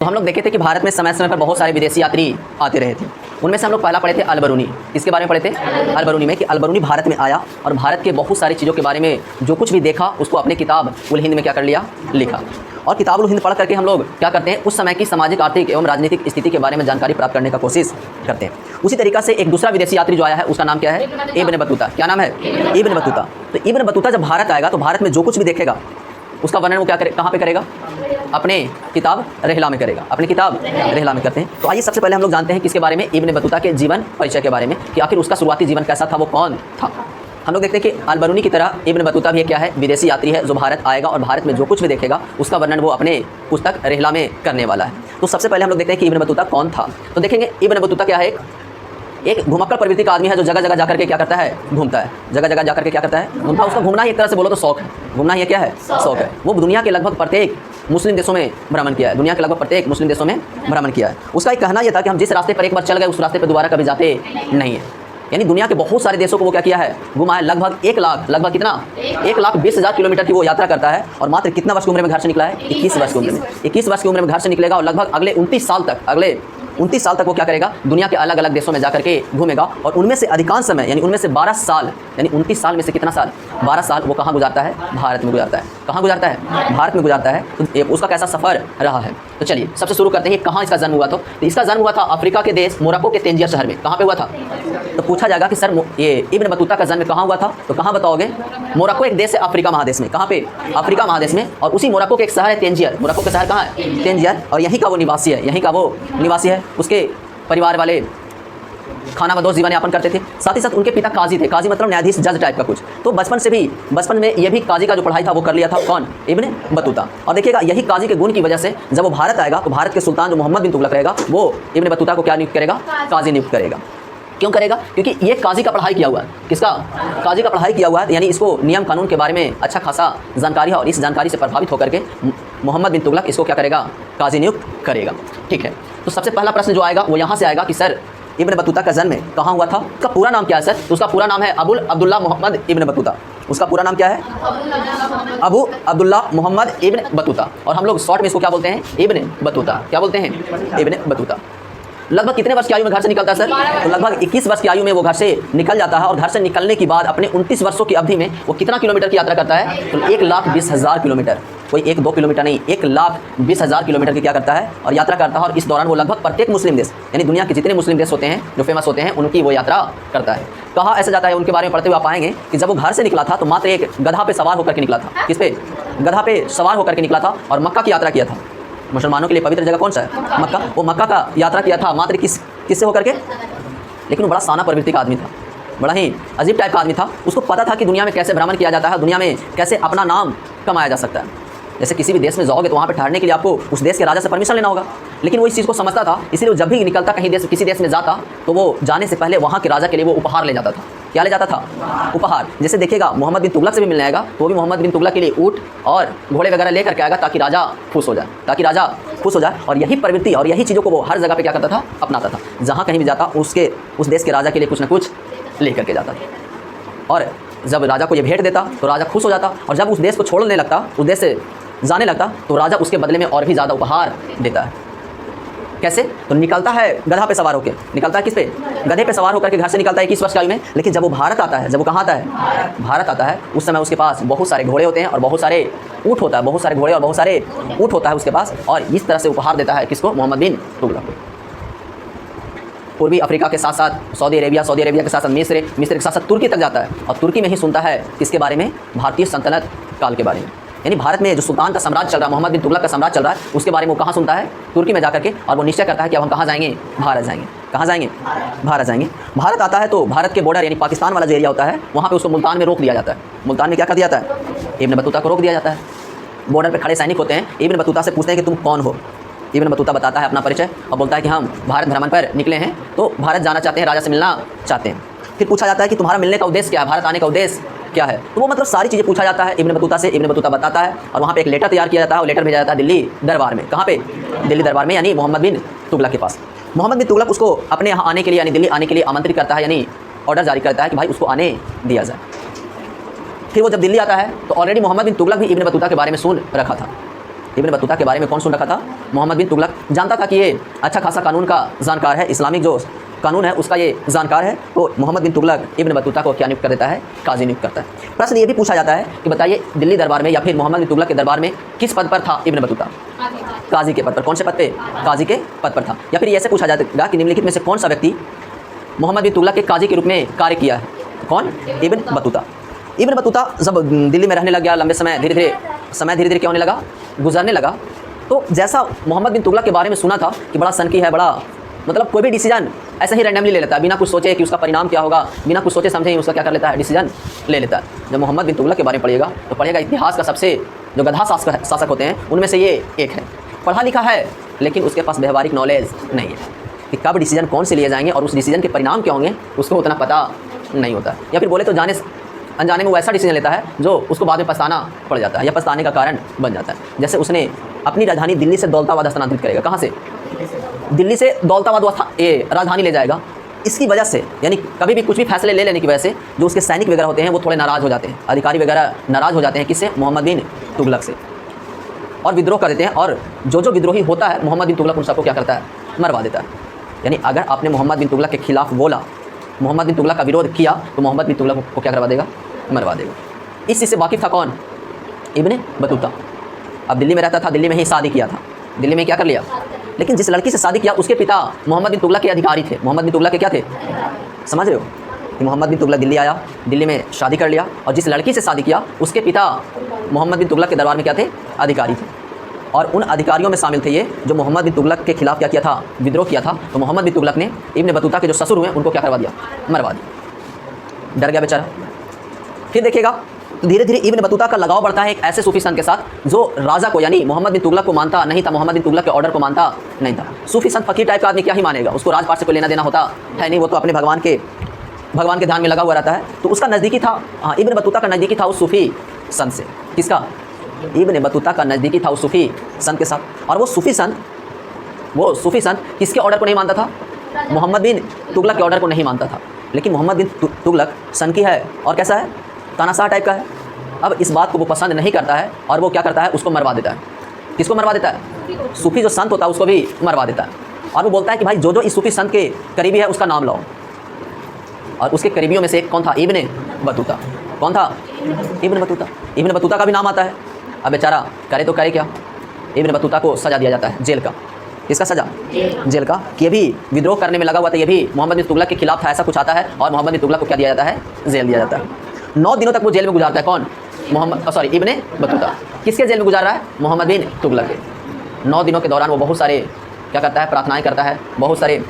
तो हम लोग देखे थे कि भारत में समय समय पर बहुत सारे विदेशी यात्री आते रहे थे। उनमें से हम लोग पहला पढ़े थे अल-बरूनी। किसके बारे में पढ़े थे? अल-बरूनी में, कि अल-बरूनी भारत में आया और भारत के बहुत सारी चीज़ों के बारे में जो कुछ भी देखा उसको अपने किताब उल हिंद में क्या कर लिया, लिखा। और किताब उल हिंद पढ़ करके हम लोग क्या करते हैं, उस समय की सामाजिक, आर्थिक एवं राजनीतिक स्थिति के बारे में जानकारी प्राप्त करने का कोशिश करते हैं। उसी तरीका से एक दूसरा विदेशी यात्री जो आया है उसका नाम क्या है? इब्न बतूता। क्या नाम है? Ibn Battuta. तो इब्न बतूता जब भारत आएगा तो भारत में जो कुछ भी देखेगा उसका वर्णन वो क्या करे, कहाँ पे करेगा? अपने किताब रिहला में करेगा। अपनी किताब रिहला में करते हैं। तो आइए सबसे पहले हम लोग जानते हैं किसके बारे में, इब्न बतूता के जीवन परिचय के बारे में, कि आखिर उसका शुरुआती जीवन कैसा था, वो कौन था। हम लोग देखते हैं कि अल-बरूनी की तरह इब्न बतूता भी क्या है, विदेशी यात्री है जो भारत आएगा और भारत में जो कुछ भी देखेगा उसका वर्णन वो अपने पुस्तक रिहला में करने वाला है। तो सबसे पहले हम लोग देखते हैं कि इब्न बतूता कौन था। तो देखेंगे इब्न बतूता क्या है, एक घुमक्कड़ प्रवृत्ति का आदमी है जो जगह जगह जाकर के क्या करता है, घूमता है। जगह जगह जाकर के क्या करता है, घूमता है। उसका घूमना ही एक तरह से बोलो तो शौक है। घूमना ही क्या है, शौक है। वो दुनिया के लगभग प्रत्येक मुस्लिम देशों में भ्रमण किया है। दुनिया के लगभग प्रत्येक मुस्लिम देशों में भ्रमण किया है। उसका एक कहना यह था कि हम जिस रास्ते पर एक बार चल गए उस रास्ते पर दोबारा कभी जाते नहीं है। यानी दुनिया के बहुत सारे देशों को वो क्या किया है, घुमा है। लगभग 1 लाख, लगभग कितना, 1,20,000 किलोमीटर की वो यात्रा करता है। और मात्र कितना वर्ष की उम्र में घर से निकला है? 21 वर्ष की उम्र में। 21 वर्ष की उम्र में घर से निकलेगा और लगभग अगले 29 साल तक वो क्या करेगा, दुनिया के अलग अलग देशों में जाकर के घूमेगा। और उनमें से अधिकांश समय यानी उनमें से 12 साल, यानी 29 साल में से कितना साल, 12 साल वो कहाँ गुजारता है? भारत में गुजारता है। कहाँ गुजारता है? भारत में गुजारता है। तो उसका कैसा सफ़र रहा है। तो चलिए सबसे शुरू करते हैं, कहाँ इसका जन्म हुआ। तो इसका जन्म हुआ था अफ्रीका के देश मोरक्को के तेंजियर शहर में। कहाँ पे हुआ था? तो पूछा जाएगा कि सर ये इब्न बतूता का जन्म कहाँ हुआ था, तो कहाँ बताओगे? मोरक्को एक देश है अफ्रीका महादेश में। कहाँ पे? अफ्रीका महादेश में। और उसी मोरक्को के एक शहर है तेंजियर। मोरक्को का शहर कहाँ है? तेंजियर। और यहीं का वो निवासी है, यहीं का वो निवासी है। उसके परिवार वाले खानाबदोश जीवन यापन करते थे। साथ ही साथ उनके पिता काजी थे। काजी मतलब न्यायाधीश, जज टाइप का कुछ। तो बचपन में ये भी काजी का जो पढ़ाई था वो कर लिया था। कौन? इब्न बतूता। और देखिएगा यही काजी के गुण की वजह से जब वो भारत आएगा तो भारत के सुल्तान जो मोहम्मद बिन तुगलक रहेगा वो इब्न बतूता को क्या नियुक्त करेगा? काजी नियुक्त करेगा। क्यों करेगा? क्योंकि ये काजी का पढ़ाई किया हुआ है। किसका? काजी का पढ़ाई किया हुआ है। यानी इसको नियम कानून के बारे में अच्छा खासा जानकारी है और इस जानकारी से प्रभावित होकर के मोहम्मद बिन तुगलक इसको क्या करेगा? काजी नियुक्त करेगा। ठीक है। तो सबसे पहला प्रश्न जो आएगा वो यहाँ से आएगा कि सर इब्न बतूता का जन्म कहाँ हुआ था? उसका पूरा नाम क्या है सर? तो उसका पूरा नाम है Abul Abdullah Muhammad Ibn Battuta. उसका पूरा नाम क्या है? Abu Abdullah Muhammad Ibn Battuta. और हम लोग शॉर्ट में इसको क्या बोलते हैं? Ibn Battuta. क्या बोलते हैं? Ibn Battuta. लगभग कितने वर्ष की आयु में घर से निकलता है सर? तो लगभग 21 वर्ष की आयु में वो घर से निकल जाता है। और घर से निकलने के बाद अपने 29 वर्षों की अवधि में वो कितना किलोमीटर की यात्रा करता है? तो 1,20,000 किलोमीटर। कोई 1-2 किलोमीटर नहीं, 1,20,000 किलोमीटर की क्या करता है और यात्रा करता है। और इस दौरान वो लगभग प्रत्येक मुस्लिम देश, यानी दुनिया के जितने मुस्लिम देश होते हैं जो फेमस होते हैं उनकी वो यात्रा करता है। कहाँ ऐसा जाता है उनके बारे में पढ़ते हुए आप पाएंगे कि जब वो घर से निकला था तो मात्र एक गधा पे सवार होकर के निकला था। किस पे? गधा पे सवार होकर के निकला था और मक्का की यात्रा किया था। मुसलमानों के लिए पवित्र जगह कौन सा है? मक्का। वो मक्का का यात्रा किया था मात्र किससे होकर के? लेकिन वो बड़ा साना प्रवृत्ति का आदमी था, बड़ा ही अजीब टाइप का आदमी था। उसको पता था कि दुनिया में कैसे भ्रमण किया जाता है, दुनिया में कैसे अपना नाम कमाया जा सकता है। जैसे किसी भी देश में जाओगे तो वहाँ पे ठहरने के लिए आपको उस देश के राजा से परमिशन लेना होगा। लेकिन वो इस चीज़ को समझता था, इसीलिए जब भी निकलता कहीं देश, किसी देश में जाता तो वो जाने से पहले वहाँ के राजा के लिए वो उपहार ले जाता था। क्या ले जाता था? उपहार। जैसे देखिएगा मोहम्मद बिन तुगलक से भी मिलने आएगा तो वो भी मोहम्मद बिन तुगलक के लिए ऊँट और घोड़े वगैरह लेकर के आएगा ताकि राजा खुश हो जाए, और यही प्रवृत्ति और यही चीज़ों को वो हर जगह पे क्या करता था? अपनाता था। जहाँ कहीं भी जाता उस देश के राजा के लिए कुछ ना कुछ लेकर के जाता था। और जब राजा को ये भेंट देता तो राजा खुश हो जाता। और जब उस देश को छोड़ने लगता, उस देश से जाने लगता, तो राजा उसके बदले में और भी ज़्यादा उपहार देता है। कैसे? तो निकलता है गधा पे सवार होकर। निकलता है किस पे? गधे पे सवार होकर के घर से निकलता है 21 वर्ष की आयु में। लेकिन जब वो भारत आता है, जब वो कहाँ आता है? भारत आता है, उस समय उसके पास बहुत सारे घोड़े होते हैं और बहुत सारे ऊँट होता है। बहुत सारे घोड़े और बहुत सारे ऊँट होता है उसके पास। और इस तरह से उपहार देता है किसको? मोहम्मद बिन तुगलक को। पूर्वी अफ्रीका के साथ साथ सऊदी अरेबिया के साथ साथ मिस्र के साथ साथ तुर्की तक जाता है। और तुर्की में ही सुनता है किसके बारे में? भारतीय सल्तनत काल के बारे में। यानी भारत में जो सुल्तान का साम्राज्य चल रहा है, मोहम्मद बिन तुगलक का साम्राज्य चल रहा है, उसके बारे में वो कहाँ सुनता है? तुर्की में जाकर के। और वो निश्चय करता है कि अब हम कहाँ जाएंगे? भारत जाएंगे। कहाँ जाएंगे? भारत जाएंगे। भारत आता है तो भारत के बॉर्डर यानी पाकिस्तान वाला जो एरिया होता है वहाँ पे उसको मुल्तान में रोक दिया जाता है। मुल्तान में क्या कर दिया जाता है? इब्न बतूता को रोक दिया जाता है। बॉर्डर पर खड़े सैनिक होते हैं, इब्न बतूता से पूछते हैं कि तुम कौन हो? इब्न बतूता बताता है अपना परिचय और बोलता है कि हम भारत भ्रमण पर निकले हैं, तो भारत जाना चाहते हैं, राजा से मिलना चाहते हैं। फिर पूछा जाता है कि तुम्हारा मिलने का उद्देश्य क्या है, भारत आने का उद्देश्य क्या है? तो वो मतलब सारी चीज़ें पूछा जाता है इब्न बतूता से। इब्न बतूता बताता है और वहाँ पे एक लेटर तैयार किया जाता है और लेटर भेजा जाता है दिल्ली दरबार में। कहाँ पे? दिल्ली दरबार में, यानी मोहम्मद बिन तुगलक के पास। मोहम्मद बिन तुगलक उसको अपने यहाँ आने के लिए यानी दिल्ली आने के लिए आमंत्रित करता है, यानी ऑर्डर जारी करता है कि भाई उसको आने दिया जाए। फिर वो जब दिल्ली आता है तो ऑलरेडी मोहम्मद बिन तुगलक भी इब्न बतूता के बारे में सुन रखा था। इब्न बतूता के बारे में कौन सुन रखा था? मोहम्मद बिन तुगलक। जानता था कि ये अच्छा खासा कानून का जानकार है, इस्लामिक जो कानून है उसका ये जानकार है। तो मोहम्मद बिन तुगलक इब्न बतूता को क्या नियुक्त कर देता है? काजी नियुक्त करता है। प्रश्न ये भी पूछा जाता है कि बताइए दिल्ली दरबार में या फिर मोहम्मद बिन तुगलक के दरबार में किस पद पर था इब्न बतूता? काजी के पद पर। कौन से पद पे? काजी के पद पर था। या फिर ऐसे पूछा जाएगा कि निम्नलिखित में से कौन सा व्यक्ति मोहम्मद बिन तुगलक के काजी के रूप में कार्य किया है? कौन? Ibn Battuta. इब्न बतूता जब दिल्ली में रहने लग गया, लंबे समय धीरे धीरे क्या होने लगा? गुजरने लगा। तो जैसा मोहम्मद बिन तुगलक के बारे में सुना था कि बड़ा सनकी है, बड़ा मतलब कोई भी डिसीजन ऐसे ही रैंडमली ले लेता है, बिना कुछ सोचे कि उसका परिणाम क्या होगा, बिना कुछ सोचे समझे ही उसका क्या कर लेता है? डिसीजन ले लेता है। जब मोहम्मद बिन तुगलक के बारे में पढ़िएगा तो पढ़िएगा इतिहास का सबसे जो गधा शासक होते हैं उनमें से ये एक है। पढ़ा लिखा है लेकिन उसके पास व्यवहारिक नॉलेज नहीं है कि कब डिसीजन कौन से लिए जाएंगे और उस डिसीजन के परिणाम क्या होंगे उसको उतना पता नहीं होता। या फिर बोले तो जाने अनजाने में वो ऐसा डिसीजन लेता है जो उसको बाद में पछताना पड़ जाता है या पछताने का कारण बन जाता है। जैसे उसने अपनी राजधानी दिल्ली से दौलताबाद स्थानांतरित करेगा। कहाँ से? दिल्ली से दौलताबाद ये राजधानी ले जाएगा। इसकी वजह से यानी कभी भी कुछ भी फैसले ले लेने की वजह से जो उसके सैनिक वगैरह होते हैं वो थोड़े नाराज़ हो जाते हैं, अधिकारी वगैरह नाराज़ हो जाते हैं। किससे? मोहम्मद बिन तुगलक से, और विद्रोह कर देते हैं। और जो विद्रोही होता है मोहम्मद बिन तुगलक उन सबको क्या करता है? मरवा देता है। यानी अगर आपने मोहम्मद बिन तुगलक के खिलाफ बोला, मोहम्मद बिन तुगलक का विरोध किया तो मोहम्मद बिन तुगलक को क्या करवा देगा? मरवा देगा। इस चीज़ से वाकिफ़ था कौन? Ibn Battuta. अब दिल्ली में रहता था, दिल्ली में ही शादी किया था, दिल्ली में क्या कर लिया। लेकिन जिस लड़की से शादी किया उसके पिता मोहम्मद बिन तुगलक के अधिकारी थे। मोहम्मद बिन तुगलक के क्या थे? समझ रहे हो कि मोहम्मद बिन तुगलक दिल्ली आया, दिल्ली में शादी कर लिया, और जिस लड़की से शादी किया उसके पिता मोहम्मद बिन तुगलक के दरबार में क्या थे? अधिकारी थे। और उन अधिकारियों में शामिल थे ये जो मोहम्मद बिन तुगलक के खिलाफ क्या किया था? विद्रोह किया था। तो मोहम्मद बिन तुगलक ने इब्न बतूता के जो ससुर हुए उनको क्या करवा दिया? मरवा दिया। डर गया बेचारा। फिर देखिएगा तो धीरे धीरे इब्न बतूता का लगाव बढ़ता है एक ऐसे सूफी संत के साथ जो राजा को यानी मोहम्मद बिन तुगलक को मानता नहीं था, मोहम्मद बिन तुगलक के ऑर्डर को मानता नहीं था। सूफी संत फकीर टाइप का आदमी क्या ही मानेगा, उसको राजपाट से कोई लेना देना होता है नहीं, वो तो अपने भगवान के ध्यान में लगा हुआ रहता है। तो उसका नज़दीकी था, हाँ, इब्न बतूता का नज़दीकी था उस सूफी संत से। किसका? इब्न बतूता का नज़दीकी था उस सूफी संत के साथ। और वो सूफी संत किसके ऑर्डर को नहीं मानता था? मोहम्मद बिन तुगलक के ऑर्डर को नहीं मानता था। लेकिन मोहम्मद बिन तुगलक सनकी है और कैसा है? तानाशाह टाइप का है। अब इस बात को वो पसंद नहीं करता है और वो क्या करता है? उसको मरवा देता है। किसको मरवा देता है? सूफी जो संत होता है उसको भी मरवा देता है। और वो बोलता है कि भाई जो इस सूफी संत के करीबी है उसका नाम लाओ। और उसके करीबियों में से एक कौन था? Ibn Battuta. कौन था? Ibn Battuta. इब्न बतूता का भी नाम आता है। अब बेचारा करे तो करे क्या? इब्न बतूता को सजा दिया जाता है जेल का। किसका सजा? जेल का। कि ये भी विद्रोह करने में लगा हुआ था, ये भी मोहम्मद बिन तुगलक के खिलाफ था, ऐसा कुछ आता है। और मोहम्मद बिन तुगलक को क्या दिया जाता है? जेल दिया जाता है। 9 दिनों तक वो जेल में गुजारता है। कौन? Ibn Battuta. किसके जेल में गुजार रहा है? मोहम्मद बिन तुगलक के। 9 दिनों के दौरान वो बहुत सारे क्या करता है? प्रार्थनाएं करता है, बहुत सारे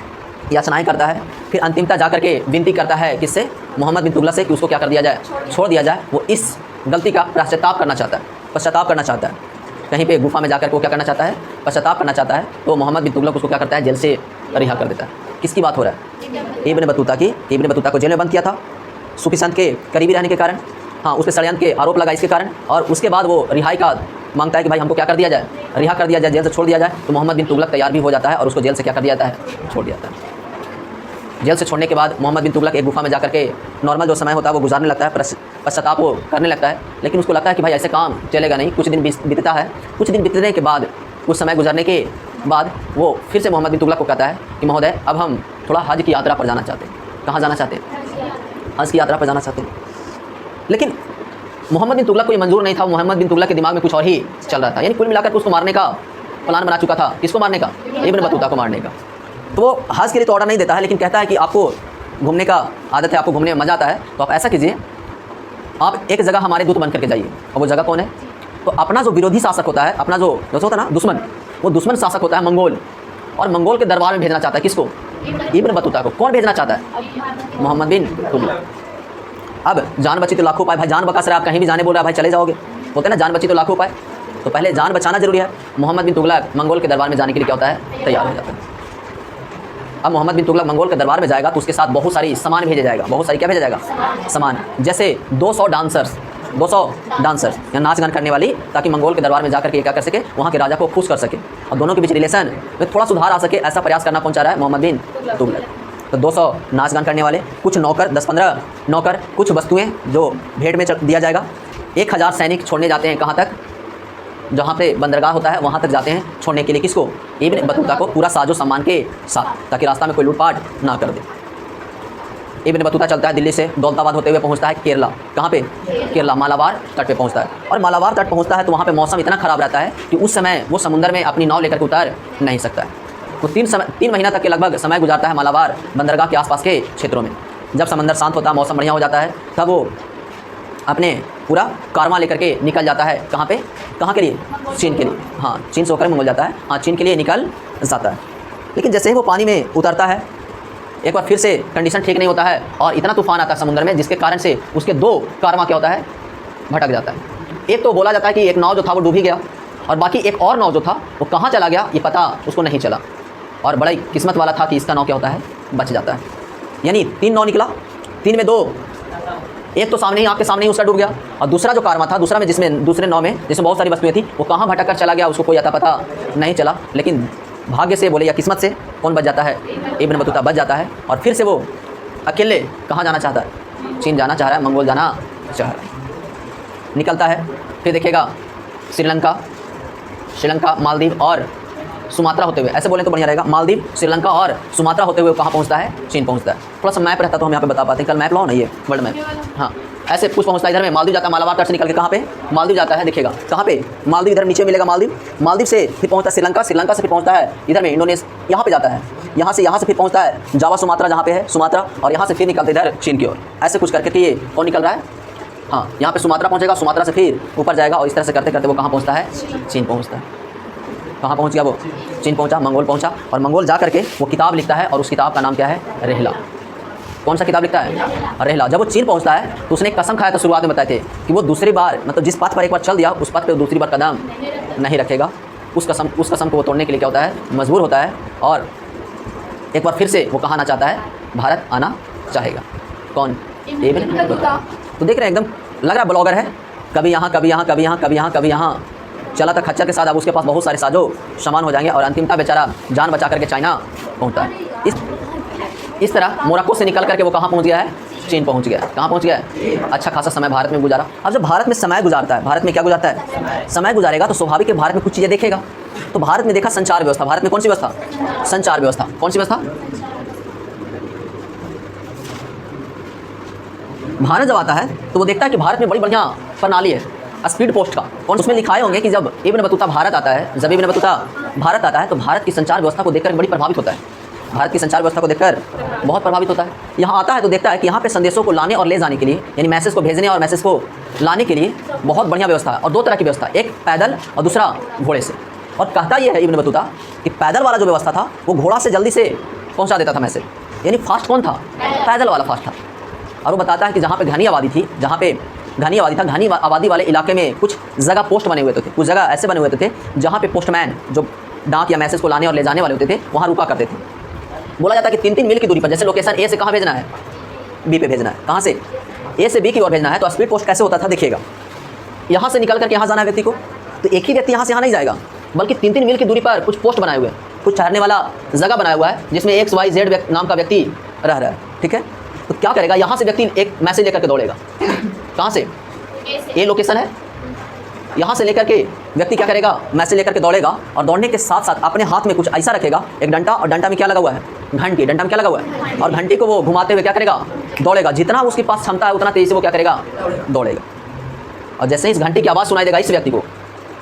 याचनाएं करता है। फिर अंतिमता जा करके विनती करता है किससे? मोहम्मद बिन तुगलक से कि उसको क्या कर दिया जाए? छोड़ दिया जाए। वो इस गलती का पश्चाताप करना चाहता है। कहीं पे गुफा में जाकर वो क्या करना चाहता है? पश्चाताप करना चाहता है। तो मोहम्मद बिन तुगलक उसको क्या करता है? जेल से रिहा कर देता है। किसकी बात हो रहा है? इब्न बतूता की। इब्न बतूता को जेल में बंद किया था सूफी संत के करीबी रहने के कारण, हाँ, उस पर षड्यंत्र के आरोप लगा इसके कारण। और उसके बाद वो रिहाई का मांगता है कि भाई हमको क्या कर दिया जाए? रिहा कर दिया जाए, जेल से छोड़ दिया जाए। तो मोहम्मद बिन तुगलक तैयार भी हो जाता है और उसको जेल से क्या कर दिया जाता है? छोड़ दिया जाता है। जेल से छोड़ने के बाद मोहम्मद बिन तुगलक एक गुफा में जाकर के नॉर्मल जो समय होता है वो गुजारने लगता है, पश्चाताप वो करने लगता है। लेकिन उसको लगता है कि भाई ऐसे काम चलेगा नहीं। कुछ दिन बीतता है। कुछ दिन बीतने के बाद, कुछ समय गुजरने के बाद वो फिर से मोहम्मद बिन तुगलक को कहता है कि महोदय अब हम थोड़ा हज की यात्रा पर जाना चाहते हैं। कहाँ जाना चाहते हैं? हज की यात्रा पर जाना चाहते हैं। लेकिन मोहम्मद बिन तुगलक को ये मंजूर नहीं था। मोहम्मद बिन तुगलक के दिमाग में कुछ और ही चल रहा था। यानी कुल मिलाकर उसको मारने का प्लान बना चुका था। किसको मारने का? इब्न बतूता को मारने का। तो वो हज के लिए तो ऑर्डर नहीं देता है, लेकिन कहता है कि आपको घूमने का आदत है, आपको घूमने में मज़ा आता है, तो आप ऐसा कीजिए, आप एक जगह हमारे दूत बन करके जाइए। और वो जगह कौन है? तो अपना जो विरोधी शासक होता है, अपना जो होता है ना दुश्मन, वो दुश्मन शासक होता है मंगोल। और मंगोल के दरबार में भेजना चाहता है किसको? इब्न बतूता को। कौन भेजना चाहता है? मोहम्मद बिन तुगलक। अब जान बची तो लाखों पाए। भाई जान बका सर आप कहीं भी जाने बोल रहा है, भाई चले जाओगे, होते ना, जान बची तो लाखों पाए। तो पहले जान बचाना जरूरी है। मोहम्मद बिन तुगलक मंगोल के दरबार में जाने के लिए क्या होता है? तैयार हो जाता है। अब मोहम्मद बिन तुगलक मंगोल के दरबार में जाएगा तो उसके साथ बहुत सारी सामान भेजा जाएगा। बहुत सारी क्या भेजा जाएगा? सामान। जैसे 200 डांसर्स या नाच गान करने वाली, ताकि मंगोल के दरबार में जाकर के क्या कर सके? वहाँ के राजा को खुश कर सके और दोनों के बीच रिलेशन में थोड़ा सुधार आ सके, ऐसा प्रयास करना कौन चाह रहा है? मोहम्मद बिन तुगलक। तो 200 नाच गान करने वाले, कुछ नौकर, 10-15 नौकर, कुछ वस्तुएं जो भेंट में दिया जाएगा। 1000 सैनिक छोड़ने जाते हैं कहाँ तक? जहाँ पे बंदरगाह होता है वहाँ तक जाते हैं छोड़ने के लिए किसको, इब्न बतूता को, पूरा साजो सामान के साथ, ताकि रास्ता में कोई लूटपाट ना कर दे। इब्न बतूता चलता है दिल्ली से दौलताबाद होते हुए पहुँचता है केरला। कहाँ पे? केरला, मालाबार तट पे पहुँचता है। और मालाबार तट पहुँचता है तो वहाँ पे मौसम इतना ख़राब रहता है कि उस समय वो समुद्र में अपनी नाव लेकर के उतर नहीं सकता है। वो 3 महीना तक के लगभग समय गुजारता है मालाबार बंदरगाह के आसपास के क्षेत्रों में। जब समंदर शांत होता है, मौसम बढ़िया हो जाता है, तब वो अपने पूरा कारवां लेकर के निकल जाता है। कहाँ पे? कहाँ के लिए? चीन के लिए। हाँ, चीन से होकर मंगोल जाता है। हाँ, चीन के लिए निकल जाता है। लेकिन जैसे ही वो पानी में उतरता है, एक बार फिर से कंडीशन ठीक नहीं होता है और इतना तूफान आता है समुद्र में, जिसके कारण से उसके 2 कारवां क्या होता है, भटक जाता है। एक तो बोला जाता है कि एक नाव जो था वो डूब ही गया, और बाकी एक और नाव जो था वो कहाँ चला गया ये पता उसको नहीं चला। और बड़ा ही किस्मत वाला था कि इसका नाव क्या होता है, बच जाता है। यानी 3 नाव निकला, 3 में 2, एक तो सामने ही, आपके सामने ही उसका डूब गया, और दूसरा जो कारवां था, दूसरे नाव में जिसमें बहुत सारी वस्तुएं थी, वो कहाँ भटक कर चला गया उसको कोई अता पता नहीं चला। लेकिन भाग्य से बोले या किस्मत से कौन बच जाता है, इब्न बतूता बच जाता है। और फिर से वो अकेले कहाँ जाना चाहता है, चीन जाना चाह रहा है, मंगोल जाना चाह रहा है। निकलता है, फिर देखिएगा श्रीलंका, मालदीव और सुमात्रा होते हुए, ऐसे बोलें तो बढ़िया रहेगा, मालदीव, श्रीलंका और सुमात्रा होते हुए कहाँ पहुँचता है, चीन पहुँचता है। थोड़ा सा मैप रहता तो हम यहाँ पे बता पाते हैं, कल मैप लाओ ना, ये वर्ल्ड मैप। हाँ, ऐसे कुछ पहुँचता है, इधर में मालदीव जाता है, मालाबार तट से निकल के कहाँ पे, मालदीव जाता है। देखिएगा कहाँ पे, मालदीव इधर नीचे मिलेगा, मालदीव से फिर पहुँचता है श्रीलंका, श्रीलंका से फिर पहुँचता है इधर में इंडोनेशिया, यहाँ पे जाता है, यहाँ से फिर पहुँचता है जावा सुमात्रा, जहाँ पे है सुमात्रा, और यहाँ से फिर निकलते इधर चीन की ओर। ऐसे कुछ करके ये कौन निकल रहा है, हाँ, यहाँ पे सुमात्रा पहुँचेगा, सुमात्रा से फिर ऊपर जाएगा, और इस तरह से करते करते वो कहाँ पहुँचता है, चीन पहुँचता है। कहाँ पहुँच गया वो, चीन पहुँचा, मंगोल पहुँचा, और मंगोल जा करके वो किताब लिखता है, और उस किताब का नाम क्या है, रहला। कौन सा किताब लिखता है, रहला। जब वो चीन पहुँचता है तो उसने एक कसम खाया था, शुरुआत में बताए थे कि वो दूसरी बार, मतलब जिस पथ पर एक बार चल दिया उस पथ पर दूसरी बार कदम नहीं रखेगा। उस कसम को वो तोड़ने के लिए क्या होता है, मजबूर होता है, और एक बार फिर से वो कहाँ आना चाहता है, भारत आना चाहेगा। कौन, इब्न बतूता। तो देख रहे हैं, एकदम लग रहा है ब्लॉगर है, कभी यहाँ कभी यहाँ कभी यहाँ कभी यहाँ कभी यहाँ चला था खच्चर के साथ। अब उसके पास बहुत सारे साजो सामान हो जाएंगे, और अंतिमता बेचारा जान बचा करके चाइना पहुँचता है। इस तरह मोरक्को से निकल करके वो कहाँ पहुँच गया है, चीन पहुँच गया है। कहाँ पहुँच गया है, अच्छा खासा समय भारत में गुजारा। अब जब भारत में समय गुजारता है, भारत में क्या गुजारता है, समय गुजारेगा, तो स्वाभाविक है भारत में कुछ चीज़ें देखेगा। तो भारत में देखा संचार व्यवस्था। भारत में कौन सी व्यवस्था, संचार व्यवस्था। कौन सी व्यवस्था, भारत जब आता है तो वो देखता है कि भारत में बड़ी बढ़िया प्रणाली है स्पीड पोस्ट का। और उसमें लिखाए होंगे कि जब इब्न बतूता भारत आता है, तो भारत की संचार व्यवस्था को देखकर बड़ी प्रभावित होता है। भारत की संचार व्यवस्था को देखकर बहुत प्रभावित होता है। यहाँ आता है तो देखता है कि यहाँ पे संदेशों को लाने और ले जाने के लिए, यानी मैसेज को भेजने और मैसेज को लाने के लिए बहुत बढ़िया व्यवस्था है। और 2 तरह की व्यवस्था, एक पैदल और दूसरा घोड़े से। और कहता यह है इब्न बतूता कि पैदल वाला जो व्यवस्था था वो घोड़ा से जल्दी से पहुँचा देता था मैसेज, यानी फास्ट कौन था, पैदल वाला फास्ट था। और वो बताता है कि जहाँ पे घनी आबादी थी, घनी आबादी वाले इलाके में कुछ जगह पोस्ट बने हुए थे, कुछ जगह ऐसे बने हुए थे जहाँ पे पोस्टमैन जो डाक या मैसेज को लाने और ले जाने वाले होते थे वहाँ रुका करते थे। बोला जाता है कि 3-3 मील की दूरी पर, जैसे लोकेशन ए से कहाँ भेजना है, बी पे भेजना है, कहाँ से, ए से बी की ओर भेजना है, तो स्पीड पोस्ट कैसे होता था देखिएगा। यहाँ से निकल करके यहाँ जाना है व्यक्ति को, तो एक ही व्यक्ति यहाँ से यहाँ नहीं जाएगा, बल्कि 3-3 मील की दूरी पर कुछ पोस्ट बनाए हुए हैं, कुछ ठहरने वाला जगह बनाया हुआ है जिसमें XYZ नाम का व्यक्ति रह रहा है। ठीक है, तो क्या करेगा, यहाँ से व्यक्ति एक मैसेज लेकर के दौड़ेगा, कहाँ से, ए लोकेशन है, यहाँ से लेकर के व्यक्ति क्या करेगा, मैसेज लेकर के दौड़ेगा, और दौड़ने के साथ साथ अपने हाथ में कुछ ऐसा रखेगा, एक डंडा, और डंडा में क्या लगा हुआ है, घंटी, डंडा में क्या लगा हुआ है, और घंटी को वो घुमाते हुए क्या करेगा, दौड़ेगा। जितना उसके पास क्षमता है उतना तेज़ी से वो क्या करेगा, दौड़ेगा। और जैसे ही इस घंटी की आवाज़ सुनाई देगा इस व्यक्ति को,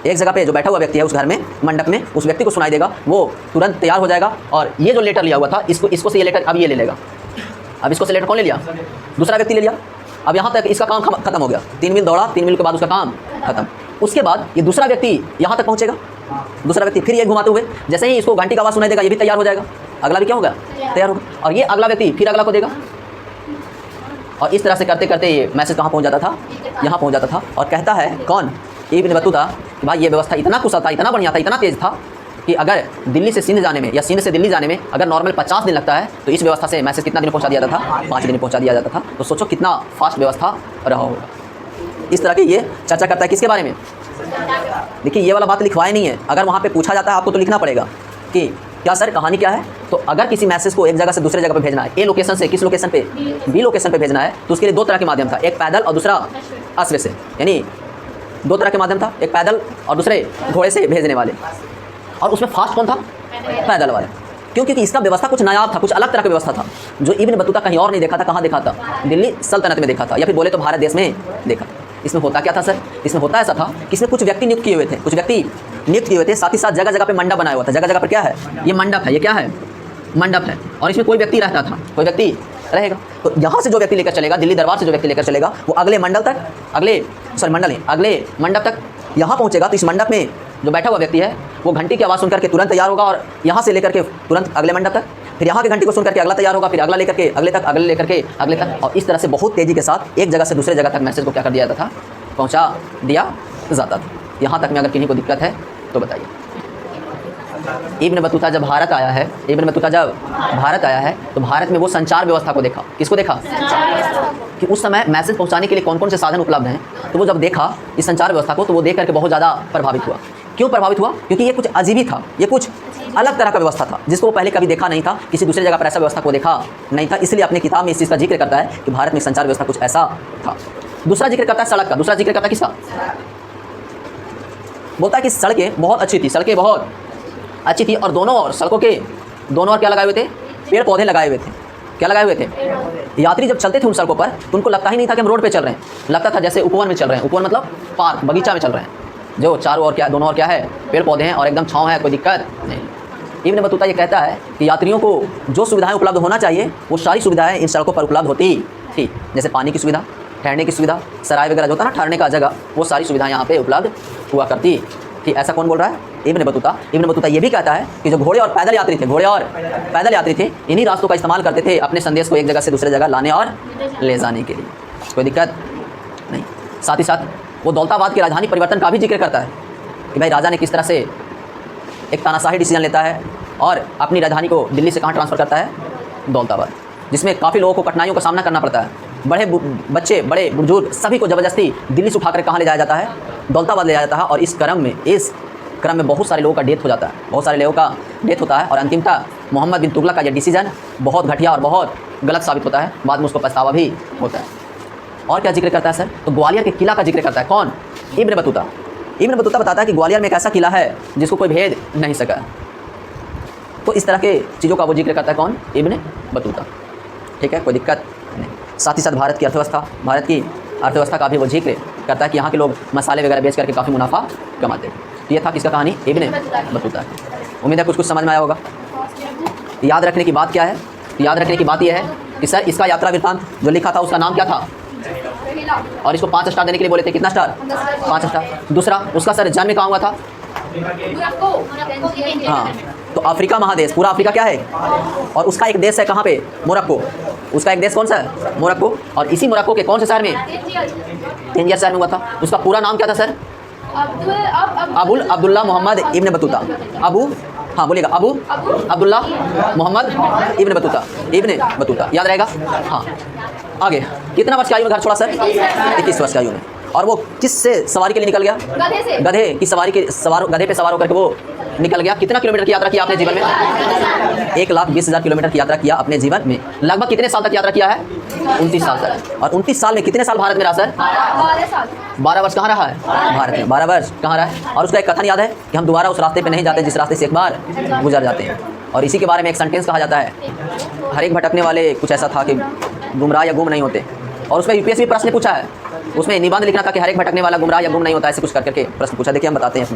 एक जगह पे जो बैठा हुआ व्यक्ति है उस घर में, मंडप में, उस व्यक्ति को सुनाई देगा, वो तुरंत तैयार हो जाएगा, और ये जो लेटर लिया हुआ था इसको से ये लेटर अब ये ले लेगा। अब इसको से लेटर कौन ले लिया, दूसरा व्यक्ति ले लिया। अब यहाँ तक इसका काम खत्म हो गया, 3 मील दौड़ा, 3 मील के बाद उसका काम खत्म। उसके बाद ये दूसरा व्यक्ति यहाँ तक पहुँचेगा, दूसरा व्यक्ति फिर ये घुमाते हुए, जैसे ही इसको घंटी का आवाज़ सुनाई देगा ये भी तैयार हो जाएगा, अगला भी क्या होगा, तैयार होगा, और ये अगला व्यक्ति फिर अगला को देगा। और इस तरह से करते करते ये मैसेज कहाँ पहुँच जाता था, यहाँ पहुँच जाता था। और कहता है कौन, इब्न बतूता, कि भाई ये व्यवस्था इतना कुशल था, इतना बढ़िया था, इतना तेज़ था कि अगर दिल्ली से सिंध जाने में या सिंध से दिल्ली जाने में अगर नॉर्मल 50 दिन लगता है तो इस व्यवस्था से मैसेज कितना दिन पहुंचा दिया जाता था, 5 दिन पहुंचा दिया जाता था। तो सोचो कितना फास्ट व्यवस्था रहा होगा। इस तरह की ये चर्चा करता है किसके बारे में, देखिए ये वाला बात लिखवाए नहीं है, अगर वहाँ पे पूछा जाता है आपको तो लिखना पड़ेगा कि क्या सर कहानी क्या है। तो अगर किसी मैसेज को एक जगह से दूसरे जगह पे भेजना है, ए लोकेशन से किस लोकेशन पे, बी लोकेशन पे भेजना है, तो उसके लिए 2 तरह के माध्यम था, एक पैदल और दूसरा अश्व से, यानी दो तरह के माध्यम था, एक पैदल और दूसरे घोड़े से भेजने वाले। और उसमें फास्ट कौन था? पैदल वाले। क्यों? क्योंकि इसका व्यवस्था कुछ नायाब था, कुछ अलग तरह की व्यवस्था था जो इब्न बतूता कहीं और नहीं देखा था। कहाँ देखा था? दिल्ली सल्तनत में देखा था, या फिर बोले तो भारत देश में देखा। इसमें होता क्या था सर? इसमें होता ऐसा था कि इसमें कुछ व्यक्ति नियुक्त किए हुए थे, कुछ व्यक्ति नियुक्त किए हुए थे। साथ ही साथ जगह जगह पे मंडप बनाया हुआ था। जगह जगह पर क्या है? ये मंडप है। ये क्या है? मंडप है। और इसमें कोई व्यक्ति रहता था, कोई व्यक्ति रहेगा। तो यहाँ से जो व्यक्ति लेकर चलेगा, दिल्ली दरबार से जो व्यक्ति लेकर चलेगा, वो अगले मंडल तक, अगले मंडप तक यहाँ पहुँचेगा। तो इस मंडप में जो बैठा हुआ व्यक्ति है वो घंटी की आवाज़ सुनकर के तुरंत तैयार होगा और यहाँ से लेकर के तुरंत अगले मंडप तक, फिर यहाँ की घंटी को सुनकर के अगला तैयार होगा, फिर अगला लेकर के अगले तक, अगले लेकर के अगले तक। और इस तरह से बहुत तेज़ी के साथ एक जगह से दूसरे जगह तक मैसेज को क्या कर दिया जाता था? पहुँचा दिया जाता था। यहाँ तक में अगर किन्हीं को दिक्कत है तो बताइए। इब्न बतूता जब भारत आया है तो भारत में वो संचार व्यवस्था को देखा। किसको देखा? कि उस समय मैसेज पहुंचाने के लिए कौन कौन से साधन उपलब्ध हैं। तो वो जब देखा इस संचार व्यवस्था को, तो वो देख करके बहुत ज़्यादा प्रभावित हुआ। क्यों प्रभावित हुआ? क्योंकि ये कुछ अजीब ही था, ये कुछ अलग तरह का व्यवस्था था जिसको वो पहले कभी देखा नहीं था, किसी दूसरी जगह पर ऐसा व्यवस्था को देखा नहीं था। इसलिए अपनी किताब में इस चीज़ का जिक्र करता है कि भारत में संचार व्यवस्था कुछ ऐसा था। दूसरा जिक्र करता है सड़क का। दूसरा जिक्र करता है किसका? बोलता है कि सड़कें बहुत अच्छी थी, सड़कें बहुत अच्छी थी और दोनों ओर सड़कों के दोनों ओर क्या लगाए हुए थे? पेड़ पौधे लगाए हुए थे। क्या लगाए हुए थे? यात्री जब चलते थे उन सड़कों पर तो उनको लगता ही नहीं था कि हम रोड पे चल रहे हैं, लगता था जैसे उपवन में चल रहे हैं। उपवन मतलब पार्क, बगीचा में चल रहे हैं, जो चारों ओर क्या, दोनों ओर क्या है? पेड़ पौधे हैं और एकदम छाँव है, कोई दिक्कत नहीं। इब्न बतूता ये कहता है कि यात्रियों को जो सुविधाएं उपलब्ध होना चाहिए वो सारी सुविधाएं इन सड़कों पर उपलब्ध होती थी। जैसे पानी की सुविधा, ठहरने की सुविधा, सराय वगैरह जो होता है ना ठहरने का जगह, वो सारी सुविधाएं यहाँ पे उपलब्ध हुआ करती थी। ऐसा कौन बोल रहा है? Ibn Battuta. इब्न बतूता ये भी कहता है कि जो घोड़े और पैदल यात्री थे, इन्हीं रास्तों का इस्तेमाल करते थे अपने संदेश को एक जगह से दूसरे जगह लाने और ले जाने के लिए। कोई दिक्कत नहीं। साथ ही साथ वो दौलताबाद की राजधानी परिवर्तन का भी जिक्र करता है कि भाई राजा ने किस तरह से एक तानाशाही डिसीजन लेता है और अपनी राजधानी को दिल्ली से कहाँ ट्रांसफ़र करता है? दौलताबाद, जिसमें काफ़ी लोगों को कठिनाइयों का सामना करना पड़ता है। बड़े बच्चे, बड़े बुजुर्ग सभी को ज़बरदस्ती दिल्ली से उठाकर कहाँ ले जाया जाता है? दौलताबाद ले जाया जाता है। और इस क्रम में बहुत सारे लोगों का डेथ हो जाता है, बहुत सारे लोगों का डेथ होता है। और अंतिमतः मोहम्मद बिन तुगलक का यह डिसीजन बहुत घटिया और बहुत गलत साबित होता है। बाद में उसको पछतावा भी होता है। और क्या जिक्र करता है सर? तो ग्वालियर के किला का जिक्र करता है। कौन? Ibn Battuta. इब्न बतूता बताता है कि ग्वालियर में एक ऐसा किला है जिसको कोई भेद नहीं सका। तो इस तरह के चीज़ों का वो जिक्र करता है कौन? Ibn Battuta. ठीक है, कोई दिक्कत नहीं। साथ ही साथ भारत की अर्थव्यवस्था का भी वो जिक्र करता है कि यहाँ के लोग मसाले वगैरह बेच करके काफ़ी मुनाफा कमाते हैं। तो ये था किसका कहानी? Ibn Battuta. उम्मीद है कुछ समझ में आया होगा। याद रखने की बात क्या है? याद रखने की बात यह है कि सर इसका यात्रा वृत्तांत जो लिखा था उसका नाम क्या था? और इसको 5 स्टार देने के लिए बोले थे। कितना स्टार? 5 स्टार। दूसरा उसका सर जन्म कहाँ हुआ था? हाँ, तो अफ्रीका महादेश, पूरा अफ्रीका क्या है? और उसका एक देश है कहाँ पे? मोरक्को। उसका एक देश कौन सा है? मोरक्को। और इसी मोरक्को के कौन से शहर में? तंजियर शहर में हुआ था। उसका पूरा नाम क्या था sir? Abdullah Muhammad Ibn Battuta. हाँ बोलेगा, अब्दुल्ला मोहम्मद इब्न बतूता। याद रहेगा? हाँ। आगे कितना वर्ष की आयु में घर छोड़ा सर? 21 वर्ष की आयु में। और वो किस से सवारी के लिए निकल गया? गधे पे सवार होकर के वो निकल गया। कितना किलोमीटर की यात्रा किया आपने जीवन में? 1,20,000 किलोमीटर की यात्रा किया अपने जीवन में। लगभग कितने साल तक यात्रा किया है? 29 साल तक। और 29 साल में कितने साल भारत में रहा सर? 12 वर्ष कहाँ रहा है? भारत में 12 वर्ष कहाँ रहा है? और उसका एक कथन याद है कि हम दोबारा उस रास्ते पे नहीं जाते जिस रास्ते से एक बार गुजर जाते हैं। और इसी के बारे में एक सेंटेंस कहा जाता है, हर एक भटकने वाले कुछ ऐसा था कि गुमराह या गुम नहीं होते। और उसमें यूपीएससी प्रश्न ने पूछा है, उसमें निबंध लिखना था कि हर एक भटकने वाला गुमराह या गुम नहीं होता, ऐसे कुछ करके प्रश्न पूछा। देखिए हम बताते हैं।